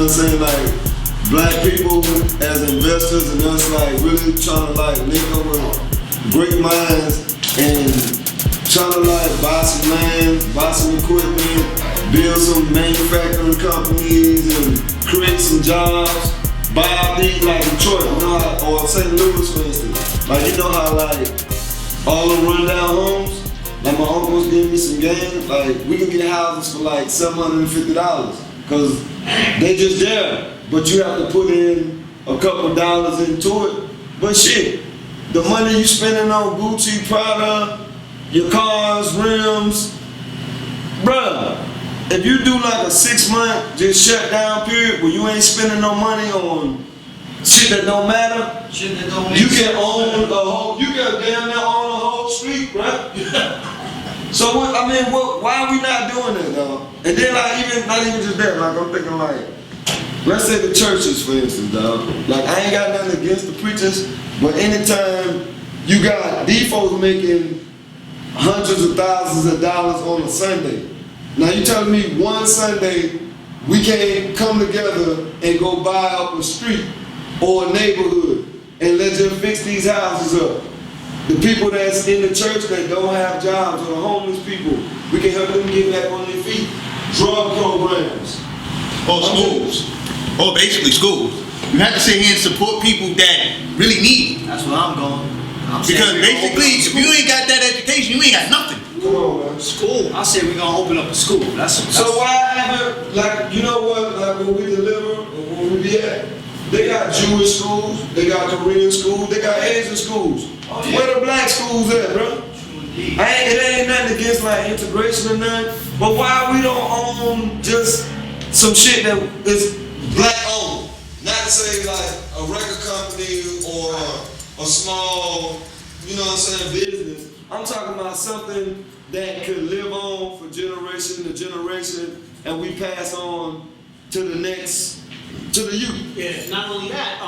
what I'm saying? Like, black people as investors and us like really trying to like link up with great minds and trying to like buy some land, buy some equipment, build some manufacturing companies and create some jobs. Buy out these like Detroit, you know how, or St. Louis for instance. Like you know how like all the rundown homes, like my uncles gave me some game, like we can get houses for like $750 cause they just there. But you have to put in a couple dollars into it. But shit, the money you spending on Gucci, Prada, your cars, rims, bruh, if you do like a 6-month just shutdown period where you ain't spending no money on shit that don't matter, you can own the whole, you can damn near own the whole street, bruh. So what, I mean, why are we not doing that, though? And then like not even just that, like I'm thinking like, let's say the churches, for instance, dog. Like, I ain't got nothing against the preachers, but anytime you got these folks making hundreds of thousands of dollars on a Sunday. Now, you telling me one Sunday we can't come together and go buy up a street or a neighborhood and let's just fix these houses up. The people that's in the church that don't have jobs or the homeless people, we can help them get back on their feet. Drug programs. Or schools. Or basically schools. You have to sit here and support people that really need it. That's where I'm going. Because basically, if you ain't got that education, you ain't got nothing. Come on, man. School. I said we're gonna open up a school. So why haven't, like, you know what, like when we deliver, or when we be at, they got Jewish schools, they got Korean schools, they got Asian schools. Oh, yeah. Where the black schools at, bro? It ain't nothing against like integration or nothing, but why we don't own just some shit that is black owned? Not to say like a record company or a small, you know what I'm saying, business. I'm talking about something that could live on for generation to generation and we pass on to the next, to the youth. Yeah, not only that,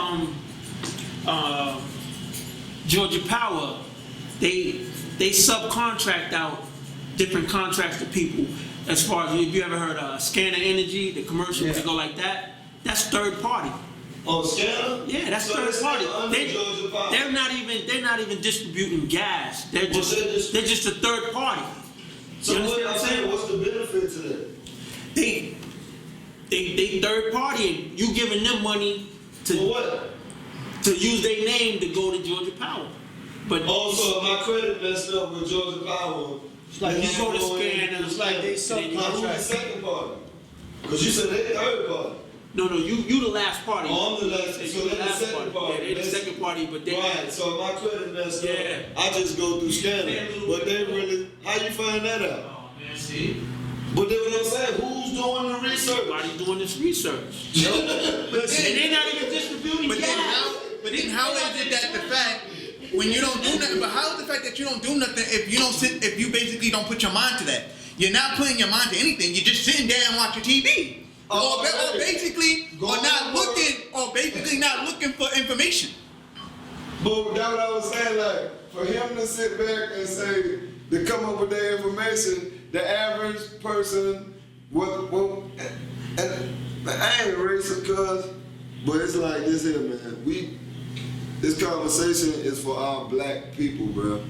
Georgia Power, they subcontract out different contracts to people. As far as if you ever heard of Scanner Energy, the commercials that go like that, that's third party. Oh, Scanner? Yeah, that's so third party. They're not even distributing gas. They're just a third party. So what I'm saying, what's the benefit to that? They third party, and you giving them money to what? To use their name to go to Georgia Power. But also, if my credit messed up with Georgia Power, it's like you go to Scanner. It's like they subcontract. Who's the second party? Because you said they the third party. No, you the last party. Oh, I'm the last. So they're the second party. Yeah, they're the second party, but they right. So if my credit messed up, I just go through Scanner. But they really, how you find that out? Oh man, see. But then what I'm saying, who's doing the research? Everybody doing this research. And they're not even distributing gas. But then how is it that the fact when you don't do nothing? But how is the fact that you don't do nothing if you basically don't put your mind to that? You're not putting your mind to anything. You're just sitting there and watching TV. Or basically not looking for information. But that's what I was saying, like, for him to sit back and say, to come up with that information, the average person, and I ain't racist, cuz, but it's like this here, man. This conversation is for our black people, bro.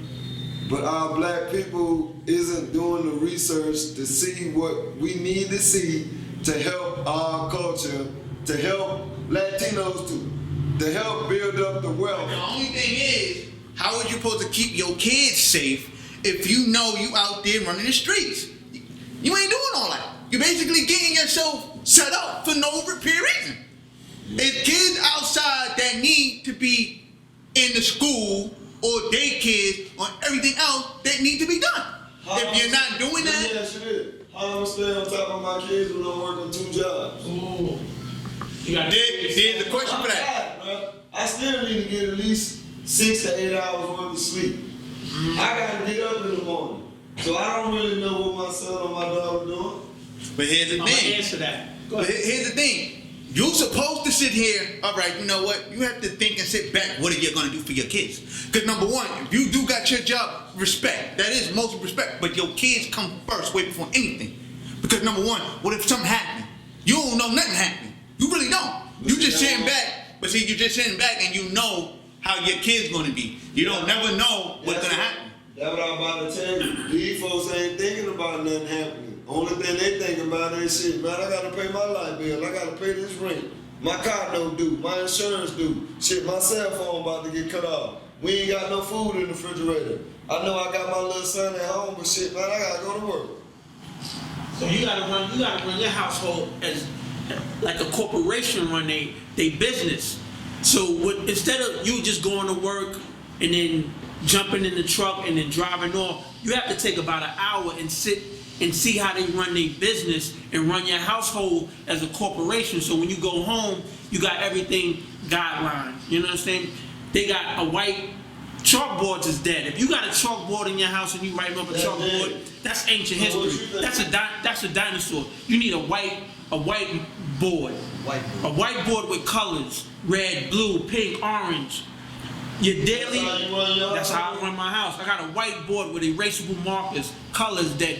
But our black people isn't doing the research to see what we need to see to help our culture, to help Latinos to help build up the wealth. The only thing is, how are you supposed to keep your kids safe if you know you out there running the streets? You ain't doing all that. You're basically getting yourself set up for no repair reason. It's kids outside that need to be in the school or daycare or everything else that need to be done. If you're not doing that, how am I stay on top of my kids when I'm working 2 jobs? Ooh. There's a question for that. I still need to get at least 6 to 8 hours worth of sleep. I gotta get up in the morning. So I don't really know what my son or my daughter doing. But here's the thing. I'm gonna answer that. Go ahead. Here's the thing. You're supposed to sit here, all right, you know what? You have to think and sit back, what are you going to do for your kids? Because number one, if you do got your job, respect. That is most respect. But your kids come first, way before anything. Because number one, what if something happened? You don't know nothing happened. You really don't. You just sitting back, but see, you just sitting back and you know how your kid's gonna be. You don't never know what's gonna happen. That's what I'm about to tell you. These folks ain't thinking about nothing happening. Only thing they thinking about is shit, man, I gotta pay my light bill, I gotta pay this rent. My car note due, my insurance due. Shit, my cell phone about to get cut off. We ain't got no food in the refrigerator. I know I got my little son at home, but shit, man, I gotta go to work. So you gotta run your household as like a corporation run they business. So instead of you just going to work and then jumping in the truck and then driving off, you have to take about an hour and sit and see how they run their business and run your household as a corporation. So when you go home, you got everything guideline. You know what I'm saying? They got a white chalkboards is dead. If you got a chalkboard in your house and you writing up a chalkboard, that's ancient history. That's a dinosaur. You need a white board. A white board with colors: red, blue, pink, orange. Your daily. That's how I run my house. I got a white board with erasable markers, colors that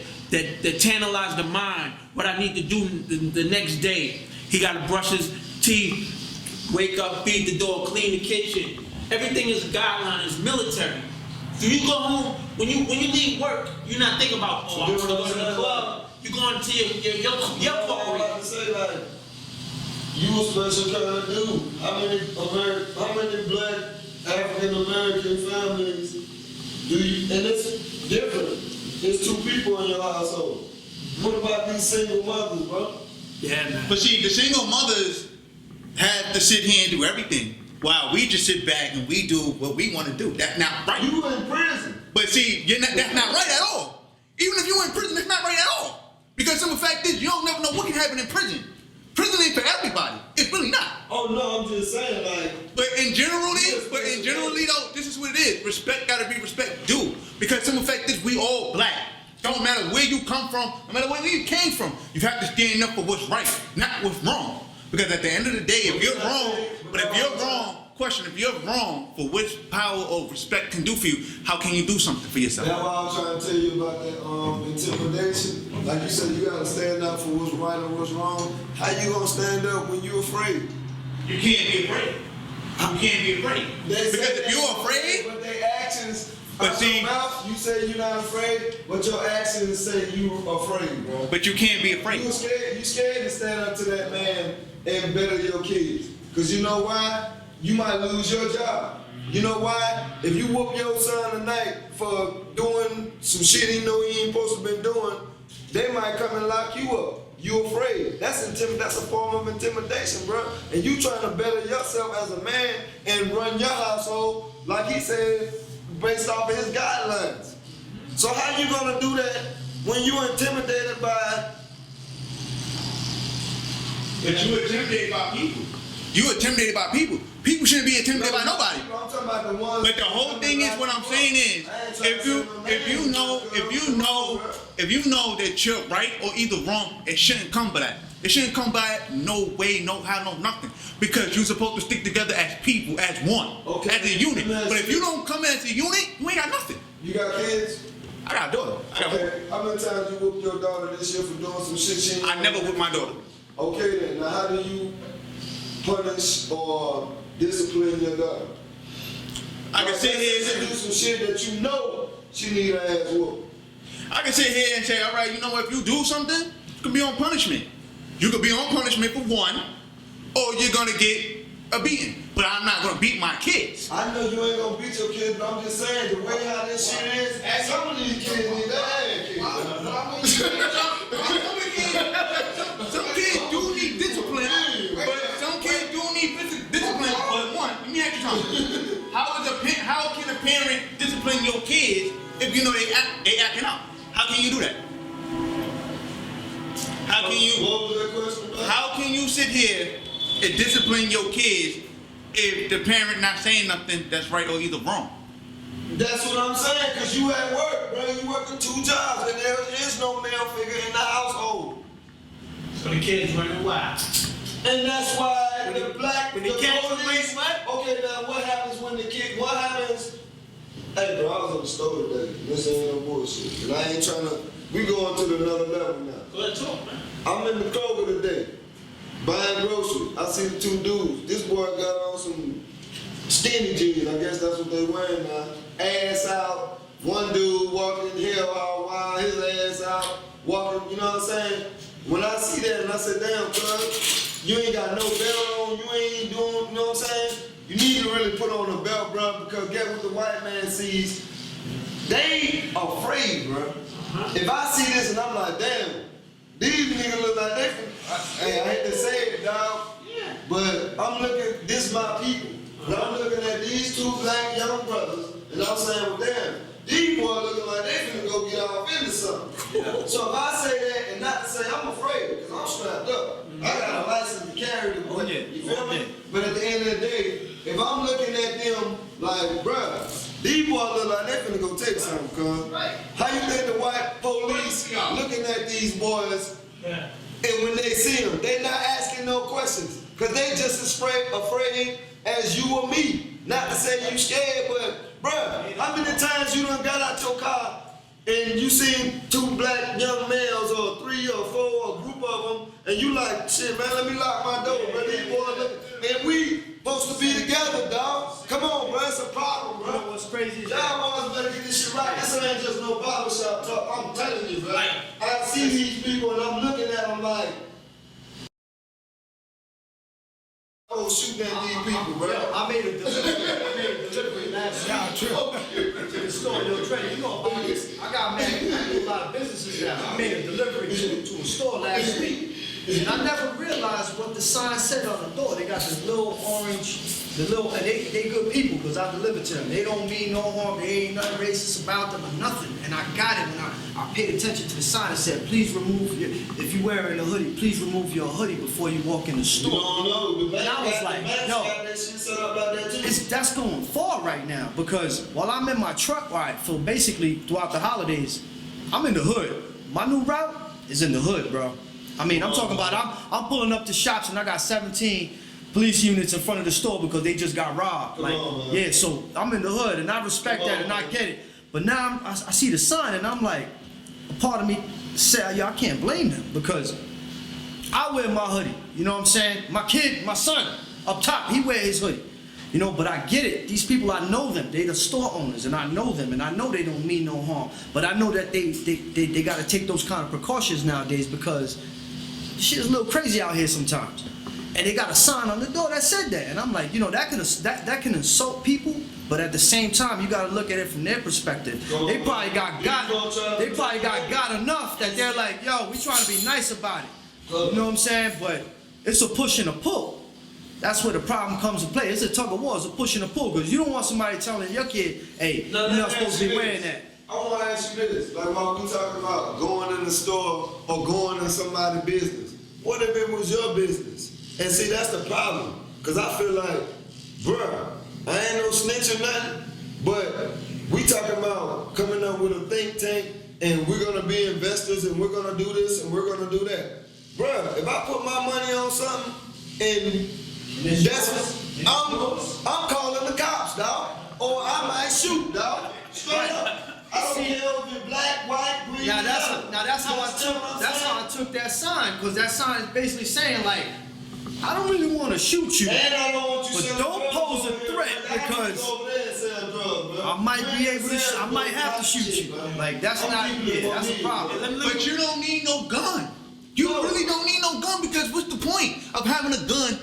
tantalize the mind. What I need to do the next day. He got to brush his teeth, wake up, feed the dog, clean the kitchen. Everything is a guideline. It's military. So you go home when you leave work, you're not thinking about, oh, I'm gonna go to the club. You're going to your corporate. You a special kind of dude. How many black African American families do you? And it's different. There's two people in your household. What about these single mothers, bro? Yeah, man. But see, the single mothers have to sit here and do everything, while we just sit back and we do what we want to do. That's not right. You in prison. But see, that's not right at all. Even if you're in prison, that's not right at all. Because some of the fact is, you don't never know what can happen in prison. Prison ain't for everybody. It's really not. Oh no, I'm just saying, like. But in generally though, this is what it is. Respect gotta be respect due. Because some of the fact is, we all black. Don't matter where you come from, no matter where you came from, you have to stand up for what's right, not what's wrong. Because at the end of the day, if you're wrong for what power or respect can do for you, how can you do something for yourself? That's why I was trying to tell you about that intimidation. Like you said, you gotta stand up for what's right and what's wrong. How you gonna stand up when you're afraid? You can't be afraid. You can't be afraid. Because if you're afraid, but their actions. But see, mouth, you say you're not afraid, but your actions say you afraid, bro. But you can't be afraid. You scared to stand up to that man and better your kids. Cause you know why? You might lose your job. You know why? If you whoop your son tonight for doing some shit he know he ain't supposed to be doing, they might come and lock you up. You afraid. That's a form of intimidation, bro. And you trying to better yourself as a man and run your household, like he said, based off of his guidelines. So how you gonna do that when you intimidated by? But you intimidated by people. You intimidated by people. People shouldn't be intimidated by nobody. I'm talking about the ones. But the whole thing is, what I'm saying is, if you know that you're right or either wrong, it shouldn't come by that. It shouldn't come by no way, no how, no nothing. Because you're supposed to stick together as people, as one, as a unit. But if you don't come as a unit, you ain't got nothing. You got kids? I got a daughter. Okay. How many times you whooped your daughter this year for doing some shit she ain't? I never whipped my daughter. Okay then. Now how do you punish or discipline your daughter? I can sit here and do some shit that you know she need her ass whooped. I can sit here and say, all right, you know what? If you do something, you could be on punishment. You could be on punishment for one, or you're gonna get a beating. But I'm not gonna beat my kids. I know you ain't gonna beat your kids, but I'm just saying the way how this shit is. Some of these kids need their ass kicked. Some kids do need discipline, but some kids do need discipline. But one, let me ask you something. How can a parent discipline your kids if you know they acting out? How can you do that? How can you sit here and discipline your kids if the parent not saying nothing that's right or either wrong? That's what I'm saying, because you at work, bro. You working 2 jobs, and there is no male figure in the household. So the kids running wild. And that's why the black, when the police, okay, now what happens when the kid, what happens? Hey, bro, I was on the store today. This ain't no bullshit. And I ain't trying to, we going to another level now. Go ahead, talk, man. I'm in the Kroger today. buying groceries. I see the two dudes. This boy got on some skinny jeans. I guess that's what they wearing now. Ass out. One dude walking in hell all wild, his ass out, walking, you know what I'm saying? When I see that and I say, damn, cuz, you ain't got no belt on, you ain't doing, you know what I'm saying? You need to really put on a belt, bro, because get what the white man sees. They afraid, bro. If I see this and I'm like, damn, these niggas look like they hey, I hate to say it, dog, but I'm looking, this my people. But I'm looking at these two black young brothers, and I'm saying, well, damn, these boys looking like they finna go get off into something. Yeah. So if I say that and not to say I'm afraid, because I'm strapped up. I got a license to carry the boy. You feel me? But at the end of the day, if I'm looking at them like, bruh, these boys look like they finna go take something, cuz. Right. How you think the white police looking at these boys and when they see them, they not asking no questions? Because they just as afraid as you or me. Not to say you scared, but bruh, how many times you done got out your car and you seen two black young males or 3 or 4 or a group of them and you like, shit man, let me lock my door, bro. These boys look, and we supposed to be together, dog. Come on, bro, it's a problem, bro. You know what's crazy is Y'all boys better get this shit right. This ain't just no barbershop talk. I'm telling you, bro. I see these people and I'm looking at them like, oh, shooting at these people, bro. I made a delivery last week to the store. Yo, Trey, you know about this. I got mad. I do a lot of businesses now. I made a delivery to a store last week. And I never realized what the sign said on the door. They got this little orange, and they good people because I delivered to them. They don't mean no harm. They ain't nothing racist about them or nothing. And I got it when I paid attention to the sign. It said, please remove your, if you're wearing a hoodie, please remove your hoodie before you walk in the store. You don't know. And I was like, yo, got that shit set up like that too. that's going far right now because while I'm in my truck, right, so basically throughout the holidays, I'm in the hood. My new route is in the hood, bro. I mean, I'm talking about I'm pulling up to shops and I got 17 police units in front of the store because they just got robbed. Like, yeah, so I'm in the hood and I respect that and I get it. But now I see the sign and I'm like, a part of me say, yo, I can't blame them because I wear my hoodie. You know what I'm saying? My kid, my son, up top, he wear his hoodie. You know, but I get it. These people, I know them. They the store owners, and I know them, and I know they don't mean no harm. But I know that they got to take those kind of precautions nowadays because shit is a little crazy out here sometimes. And they got a sign on the door that said that, and I'm like, you know, that can insult people, but at the same time, you got to look at it from their perspective. They probably got got enough that they're like, yo, we trying to be nice about it. You know what I'm saying? But it's a push and a pull. That's where the problem comes to play. It's a tug of war. It's a push and a pull because you don't want somebody telling your kid, hey, you're not supposed to be wearing that. I want to ask you this. Like while we talking about going in the store or going in somebody's business, what if it was your business? And see, that's the problem. Because I feel like, bruh, I ain't no snitch or nothing, but we talking about coming up with a think tank and we're going to be investors and we're going to do this and we're going to do that. Bruh, if I put my money on something and that's I'm calling the cops, dog. Or I might shoot, dog. Straight up. I don't care if you're black, white, green. Now that's how I took that sign, because that sign is basically saying like, I don't really want to shoot you, and I don't want you but don't pose a threat because I might be able to. I might have to shoot you. Like that's not. Yeah, that's a problem. But you don't need no gun. You really don't need no gun because what's the point of having a gun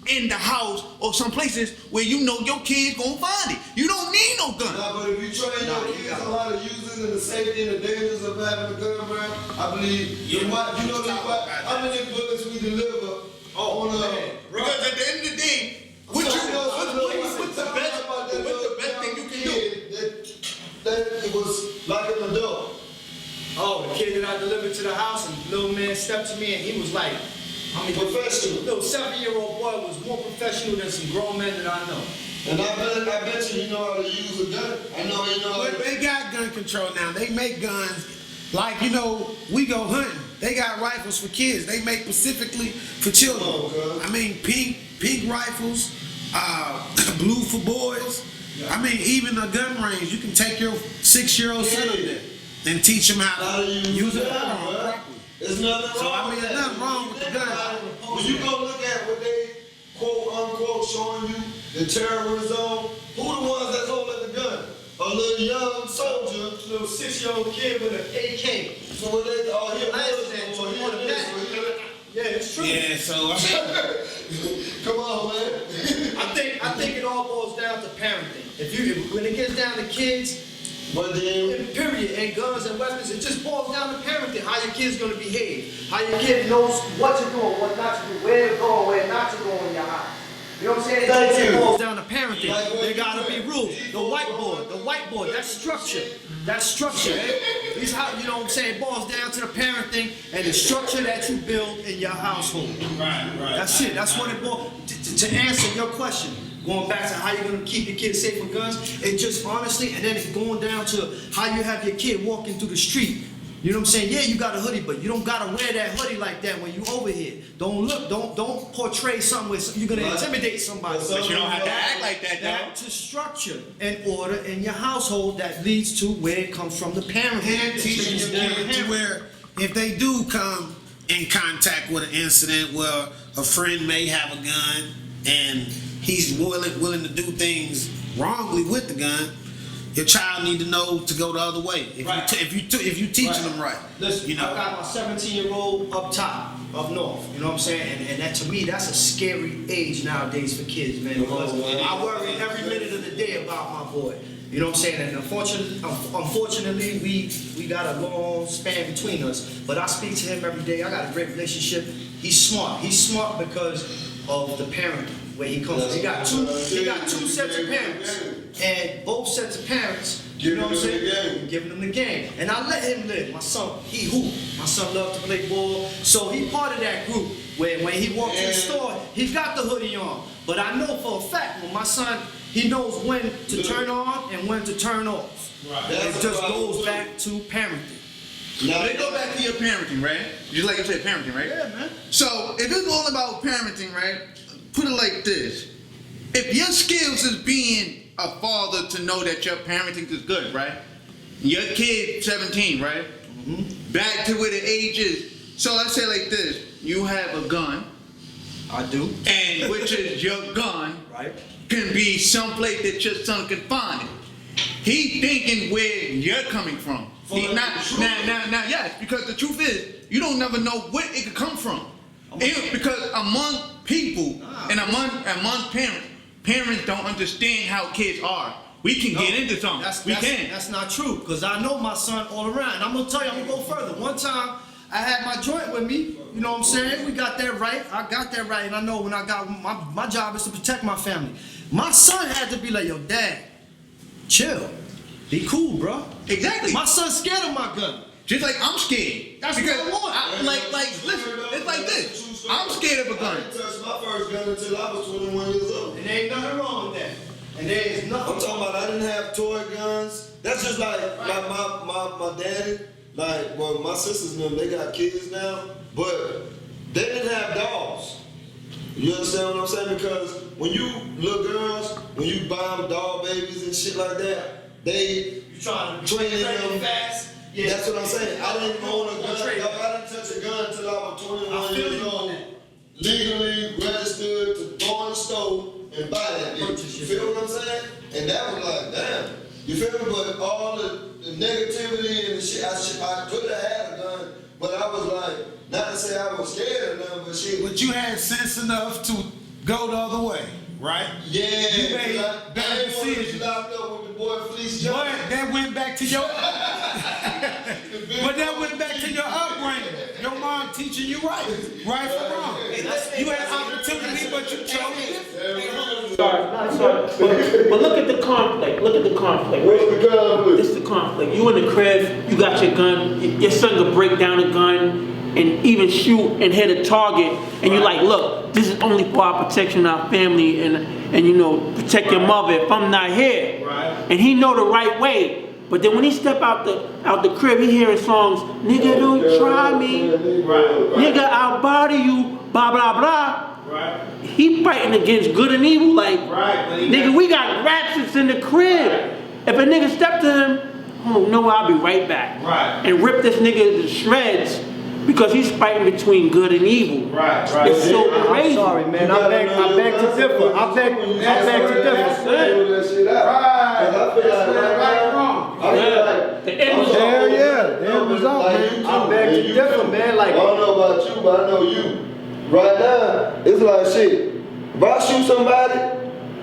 in the house or some places where you know your kid's gonna find it? You don't need no gun. Nah, but if you train your kids on how to use it and the safety and the dangers of having a gun, bro, I believe you know how many bullets we deliver on because at the end of the day, what's the best thing you can do? That it was like an adult. Oh, the kid that I delivered to the house, and the little man stepped to me and he was like, I mean, professional. Little 7-year-old boy was more professional than some grown men that I know. And I bet you know how to use a gun. I know you know how to. But they got gun control now. They make guns like, you know, we go hunting. They got rifles for kids. They make specifically for children. Oh, I mean, pink rifles, blue for boys. I mean, even a gun range, you can take your 6-year-old son up there and teach him how to use it properly. There's nothing wrong. So I mean, there's nothing wrong with the gun. when you go look at what they quote unquote showing you the terrorist zone, who the ones that's holding the gun? A little young soldier, Little 6-year-old kid with an AK. so what they oh he a Last Muslim, name, or he one a of that. this, Yeah, it's true. Yeah, so I mean, come on, man. I think it all boils down to parenting. When it gets down to kids, But then, in period, and guns and weapons, it just boils down to parenting. How your kid's gonna behave. How your kid knows what to do and what not to do, where to go, where not to go in your house. You know what I'm saying? Thank It you. boils down to parenting. Like what There you gotta be said. rules. The whiteboard, that's structure. That's structure. These how you know what I'm saying? It boils down to the parenting and the structure that you build in your household. right. That's it. That's what it boils. To answer your question, going back to how you're gonna keep your kids safe with guns, it just honestly, and then it's going down to how you have your kid walking through the street. You know what I'm saying? Yeah, you got a hoodie, but you don't gotta wear that hoodie like that when you over here. Don't portray something where you're gonna intimidate somebody. But you don't have to act like that, though. That's a structure and order in your household that leads to where it comes from the parent. And teaching your kid to where if they do come in contact with an incident where a friend may have a gun and he's willing to do things wrongly with the gun, your child need to know to go the other way. If you teaching them right, Listen, you know. I got my 17-year-old up top, up north. You know what I'm saying? And that to me, that's a scary age nowadays for kids, man. Because I worry every minute of the day about my boy. You know what I'm saying? And unfortunately, we got a long span between us. But I speak to him every day. I got a great relationship. He's smart. He's smart because of the parenting where he comes from. He got two sets of parents. And both sets of parents, you know what I'm saying? Giving him the game. And I let him live. My son, he hoop. My son loved to play ball. So he part of that group where when he walked to the store, he got the hoodie on. But I know for a fact when my son, he knows when to turn on and when to turn off. Right. It just goes back to parenting. Now they go back to your parenting, right? Just like you said, parenting, right? Yeah, man. So if it's all about parenting, right? Put it like this: if your skills is being a father to know that your parenting is good, right? Your kid 17, right? Mm-hmm. Back to where the age is. So let's say like this: you have a gun, I do. and which is your gun, Right. can be someplace that your son can find it. He thinking where you're coming from. Now, yes, because the truth is, you don't never know where it could come from. Because among people and among parents don't understand how kids are. We can get into something. That's not true, because I know my son all around. And I'm going to tell you, I'm going to go further. One time, I had my joint with me. You know what I'm saying? We got that right. I got that right. And I know when I got, my job is to protect my family. My son had to be like, yo, Dad, chill. Be cool, bro. Exactly. My son's scared of my gun. Just like I'm scared. That's what I want. Listen, it's like this. I'm scared of a gun. I didn't touch my first gun until I was 21 years old. And there ain't nothing wrong with that. And there is nothing. I'm talking about I didn't have toy guns. That's just like my daddy. Like, well, my sisters and them, they got kids now, but they didn't have dolls. You understand what I'm saying? Because when you little girls, when you buy them doll babies and shit like that, they You trying to train them fast? Yeah, that's what I'm saying. I didn't own a gun. I didn't touch a gun until I was 21 years old. Legally registered to go in the store and buy that bitch. You feel what I'm saying? And that was like, damn. You feel me? But all the negativity and the shit, I could have had a gun, but I was like, not to say I was scared or nothing, but shit. But you had sense enough to go the other way, right? Yeah, You made I better didn't want to be decisions. locked up with the boy Fleece But Jones. that went back to your but that went back to your upbringing. Your mom teaching you right from wrong. You had opportunity, but you chose different. But look at the conflict. Look at the conflict. What's the conflict? This is the conflict. You in the crib, you got your gun. Your son could break down a gun and even shoot and hit a target. And you're like, look, this is only for our protection, our family, and you know, protect your mother if I'm not here. And he know the right way. But then when he step out the crib, he hearing songs, nigga, don't try me. Nigga, I'll body you, blah, blah, blah. He fighting against good and evil, like, nigga, we got ratchets in the crib. If a nigga step to him, oh no, I'll be right back. And rip this nigga to shreds because he's fighting between good and evil. Right. It's so I'm crazy. sorry, man. I beg to differ. I beg to differ. That shit out. Right. 'Cause I feel like Right, wrong. I feel like The end was I'm Hell so- yeah, the end result, like man. you too, I beg to man. You differ, too. man. Like, I don't know about you, but I know you. Right now, it's like shit. If I shoot somebody,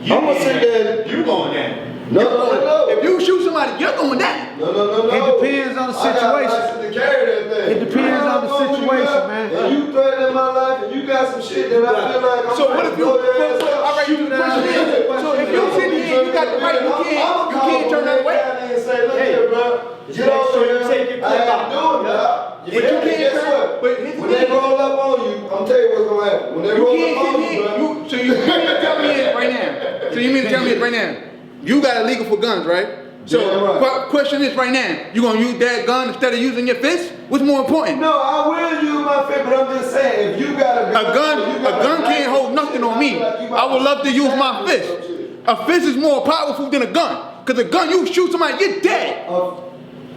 I'm gonna sit there. You going there. No. If you shoot somebody, you're going down. No. It depends on the I got situation. license to carry that thing. It depends on the situation, man. And you threatening my life, and you got some shit that I feel like I'm So what if you? blow your ass up. All right, you the question is. So if you're sitting here, you got the right. You can't turn that away. And say, look here, bro. Get make over sure you here. take your I clip ain't out. doing that. But you can't Guess turn- what? but here's the When they thing. roll up on you, I'm telling you what's gonna happen. When they You roll can't up on sit you, here. bro. So you mean to tell me it right now? So you mean to tell me it right now? You got illegal for guns, right? So Damn right. question is right now, you gonna use that gun instead of using your fist? What's more important? No, I will use my fist, but I'm just saying, if you got A gun can't hold nothing on me. I would love to use my fist. A fist is more powerful than a gun. Cause a gun, you shoot somebody, you're dead.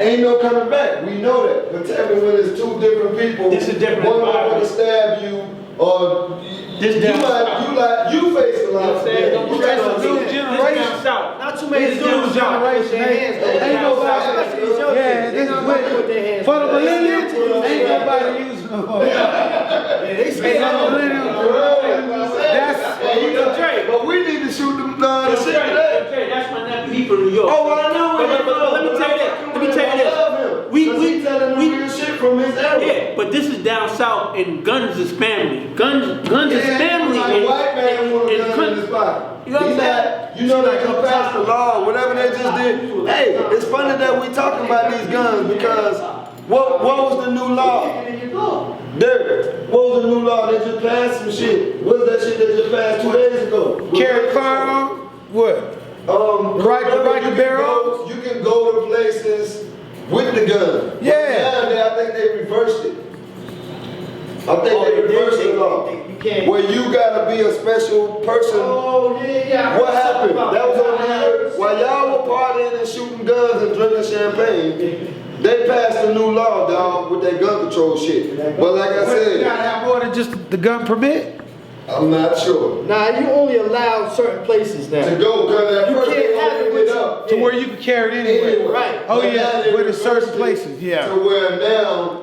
Ain't no coming back. We know that. But tell me when it's two different people. This is different One environment. motherfucker stab you, or This down south. you face a lot of This things. You got down some generation. south. Not too many This dudes down with south. generation hands. Ain't nobody. Yeah, this is what, for the millennials, ain't nobody using them. They say For the millennials, that's, But we need to shoot them the shit today. Okay, that's my nephew. He from New York. Oh, I know. But let me tell you this. Let me tell you I love him. this. We 'Cause he telling the real shit from his era. yeah, but this is down south, and guns is family. Guns is family. Like and- a white man want a and gun in his pocket. You know what I'm He saying? not- You know they just passed the law, whatever they just did. Hey, it's funny that we talking about these guns because what was the new law? Derek, what was the new law? They just passed some shit. What's that shit that just passed 2 days ago? carry firearm, what? The right to bear arms? You can go to places with the gun. But Yeah. now I think they reversed it. I think they reversed the law. You can't. Where you gotta be a special person. Oh, yeah. What happened? That was on here. While y'all were partying and shooting guns and drinking champagne, they passed a new law, dog, with that gun control shit. But like I You gotta said, have more than just the gun permit? I'm not sure. Nah, you only allow certain places now. To go, cause at You first can't they have it opened with it you. up. To where you can carry it anywhere. Anyway. Right. Oh, But yeah, now they where there's certain reversed it places, yeah. To where now,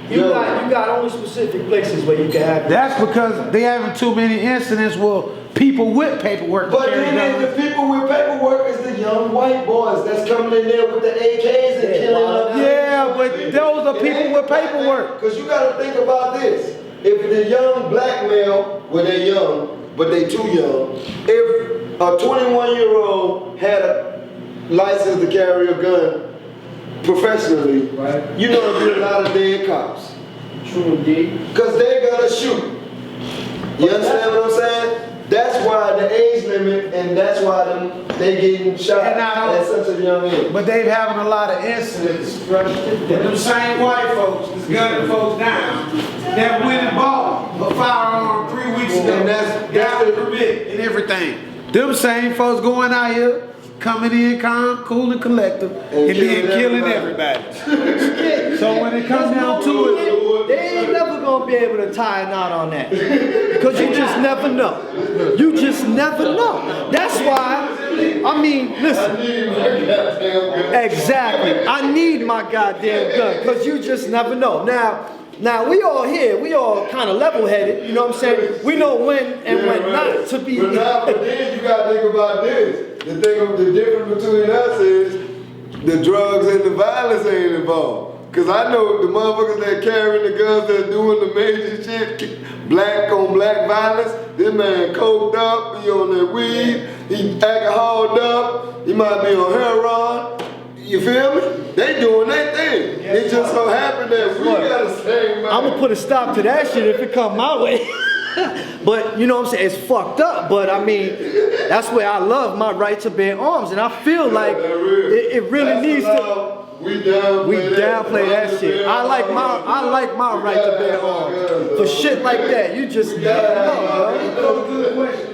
You got only specific places where you can have it. That's because they having too many incidents where people with paperwork but carry then guns. the people with paperwork is the young white boys that's coming in there with the AKs and Yeah, killing wow. up. Yeah, but those are people with paperwork. Because you got to think about this. If the young black male, well they're young, but they too young. If a 21-year-old had a license to carry a gun professionally, Right. you know there'd be a lot of dead cops. True indeed. Because they're gonna shoot. You understand what I'm saying? That's why the age limit, and that's why they getting shot And now- at such a young age. But they've having a lot of incidents. And them same white folks that's gunning folks down that went and bought a firearm 3 weeks ago. And that's got a the- permit and everything. Them same folks going out here, coming in calm, cool and collective, and then killing everybody. So when it comes down to it, They ain't never gonna be able to tie a knot on that. Because you just never know. You just never know. That's why, I mean, listen. Exactly. I need my goddamn gun. Because you just never know. Now we all here, we all kind of level-headed, you know what I'm saying? We know when and when not to be. But then you gotta think about this. The difference between us is the drugs and the violence ain't involved. Cause I know the motherfuckers that carrying the guns that doing the major shit, black on black violence, this man coked up, he on that weed, he alcoholed up, he might be on heroin. You feel me? They doing their thing. It just so happened that we got the same mind. I'm gonna put a stop to that shit if it come my way. But you know what I'm saying? It's fucked up. But I mean, that's where I love my right to bear arms, and I feel like it really That's needs to. allowed. We downplay that shit. I like my right to bear arms. For shit like that, you just never know, bro. that's a good question.